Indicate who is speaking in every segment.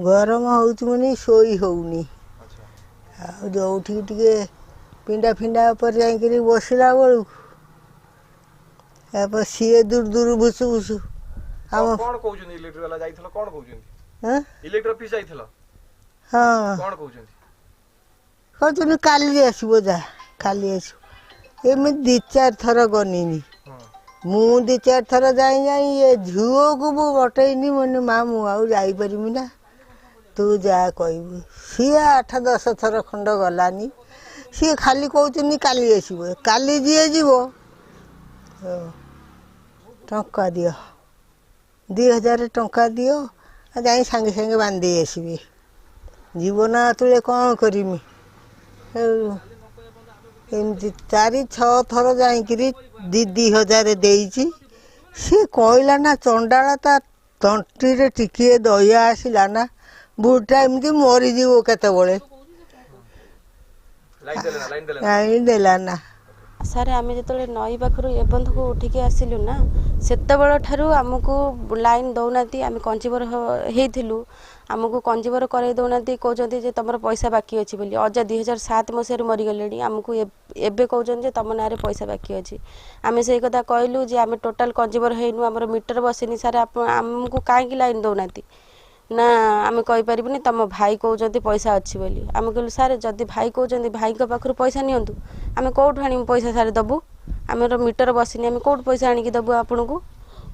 Speaker 1: गरम होनी शोई होनी जो टे पिंडा फिंडा पर जाकि बसला बेलू सी दूर दूर भुसु भुसु
Speaker 2: कौन कहउछन इलेक्ट्रिक वाला जाइथलो कौन कहउछन
Speaker 1: हां
Speaker 2: इलेक्ट्रिक ऑफिस जाइथलो
Speaker 1: हां
Speaker 2: कौन कहउछन
Speaker 1: कहउछन काली आसीबो जा काली आसो एमे दी चार थर गनीनी मु दी चार थर जाई जाई ये झुओ को मु बटैनी मने मां मु आउ जाई परिमी ना तू जा कहबू सी 8-10 थर खंड गलानी सी खाली कहउछन काली आसीबो काली जिए जीवो टंका दियो 2000 टंका दियो जाई संगे संगे बांधी आसबी जीवन तुले कौन करमी एमती 4-6 थर जाकि 2000 देची सी कहला ना चंडाला ता तंटी टिके दया आसला ना बुढ़ा एमती मरीज केत लाइन देला ना
Speaker 3: सारे आम जो नई पाखर ए बंध को उठिकी आसिलु ना सेतबेल ठारू आमको लाइन दौना आम कंजीवर होइथिलु आमको कंजीवर करई दौना कहते जे तुम पैसा बाकी अच्छी बोली अजा 2007 मसीह मरीगले आमको एबे कहते तुम ना पैसा बाकी अच्छी आम से कथा कहलु जे आम टोटाल कंजीवर होइनु आमर मीटर बसिनी सारे आमको कहीं लाइन दौना ना आम कहीपरबुनि तुम भाई कहते पैसा अच्छी बोली आम कहलु सारे जदि भाई कहते भाई पाखर पैसा नियंतु आम कौटू आनी पैसा सारे दबु आमर मीटर बसिनी आम कौट पैसा आणिकी दबु आपन को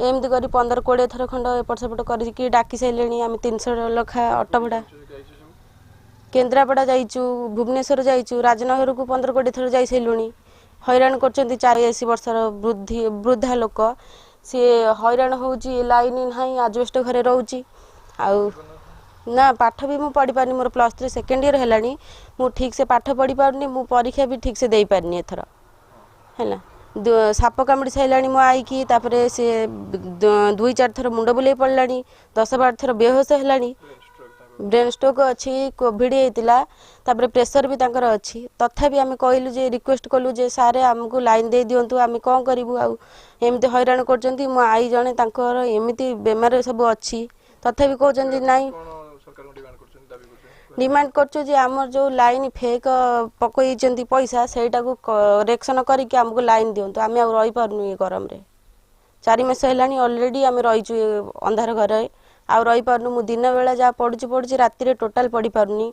Speaker 3: एमती कर 15-20 थर खंड एपट सेपट करके डाकी सारे आम 300 लखा ऑटो भड़ा केन्द्रापड़ा जाइचु भुवनेश्वर जाइचु राजनगर को 15-20 थर जाई सारूँ हैरान कर 84 वर्षर वृद्धा लोक सी हैरान होची लाइन ना आजबेस्ट घरे रोची आउ ना पाठ भी मु पढ़ी पारनी मोर +3 सेकेंड ईयर है मु ठीक से पाठ पढ़ी पारनी मु परीक्षा भी ठीक से दे पारनी एथर है साप कामुड़ी सारा मो आई की तापर से 2-4 थर मुंड बुले पड़ा 10-12 थर बेहोश है ब्रेन स्ट्रोक अच्छी कोविड होता तापर प्रेसर भी तांकर अच्छी तथापि आम कहलु जे रिक्वेस्ट कलु जे सारे आमको लाइन दे दिंतु आम कौन करूँ आमती हैरान कर आई जड़े एमती बेमार सब अच्छी तथापि कहते नाई डिमांड कर आमर जो लाइन फेक पकई पैसा सेटा को करेक्शन करके आमको लाइन दिंतु आम रही पारनु ये गरम रे 4 मास है ऑलरेडी आम रहीचु अंधार घर आउ रही पारनु मु दिन बेला जहाँ पढ़ुची राति रे टोटाल पढ़ी पारनी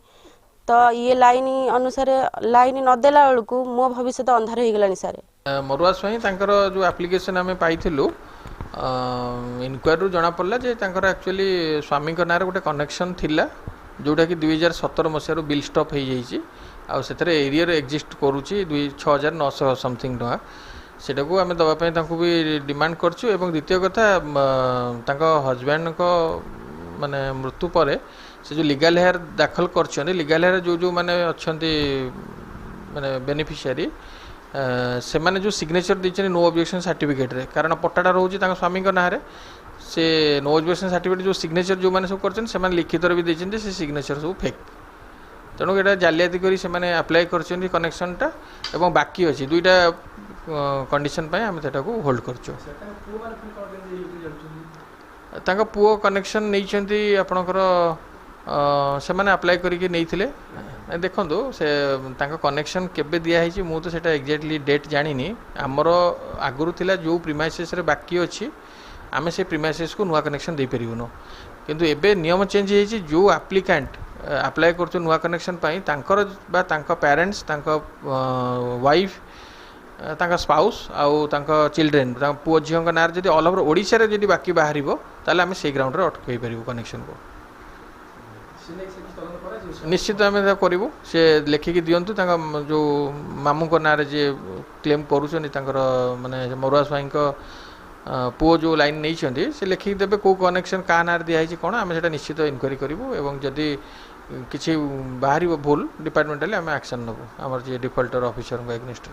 Speaker 3: तो ये लाइन अनुसार लाइन नदेला बेलू मो भविष्य अंधार हो गलानी सारे
Speaker 4: मरुआ स्वाई जो एप्लिकेशन आम पाइलु इनक्वारी जना पड़ा जे एक्चुअली स्वामी ना गोटे कनेक्शन थिला जोटा कि 2017 मसीह बिल स्टॉप हो जाए एरिया एक्जिस्ट करुच्ची 6,900 समथिंग टका सेटा को आम दवापाई भी डिमांड करछु एवं द्वितीय कथा हजबैंड को माने मृत्यु पर से जो लीगल हेयर दाखल कर लीगल हेयर जो जो माने अच्छंती माने बेनिफिशियरी से माने जो सिग्नेचर देछन नो ऑब्जेक्शन सर्टिफिकेट रे कारण पट्टाटा रोची स्वामी ना से नो ऑब्जेक्शन सर्टिफिकेट जो सिग्नेचर जो मैंने सब कर लिखित भी देते से सिग्नेचर सब फेक तेणु ये जालियाती करी से माने अप्लाई कर कनेक्शनटा एवं बाकी अच्छी 2टा कंडीशन आम से होल्ड कर पुओ कनेक्शन नहीं आपणकर से मैंने अप्लाई करके देखो से कनेक्शन केबे दिखाई मुझे तो एक्जाक्टली डेट जानी आमर आगुरी थिला जो प्रीमाइसेस रे बाकी अच्छी आम से प्रीमाइसेस को नुआ कनेक्शन दे पारूनु किंतु एबे नियम चेंज होइछि जो एप्लिकेंट अप्लाई कर नुआ कनेक्शन पाई तांकर बा तांका पेरेंट्स तांका वाइफ तांका स्पाउस आउ तांका चिल्ड्रेन पुओ झील ना जब ऑल ओवर ओडिशा रे जदि बाकी बाहर ताले आम से ग्राउंड रे अटकई पारू कनेक्शन को निश्चित आम करूँ से लेखिकी दिंतु जो मामू ना जे क्लेम करुँच माने मरुआ स्वाई पुओ जो लाइन नहीं से लिखिक देवे कौ कनेक्शन क्या ना दिखाई कौन आम से निश्चित इनक्वारी करूँ एवं जदि किसी बाहर भूल डिपार्टमेंटाली आम एक्शन नबू आम डिफल्टर ऑफिसर एग्निस्ट।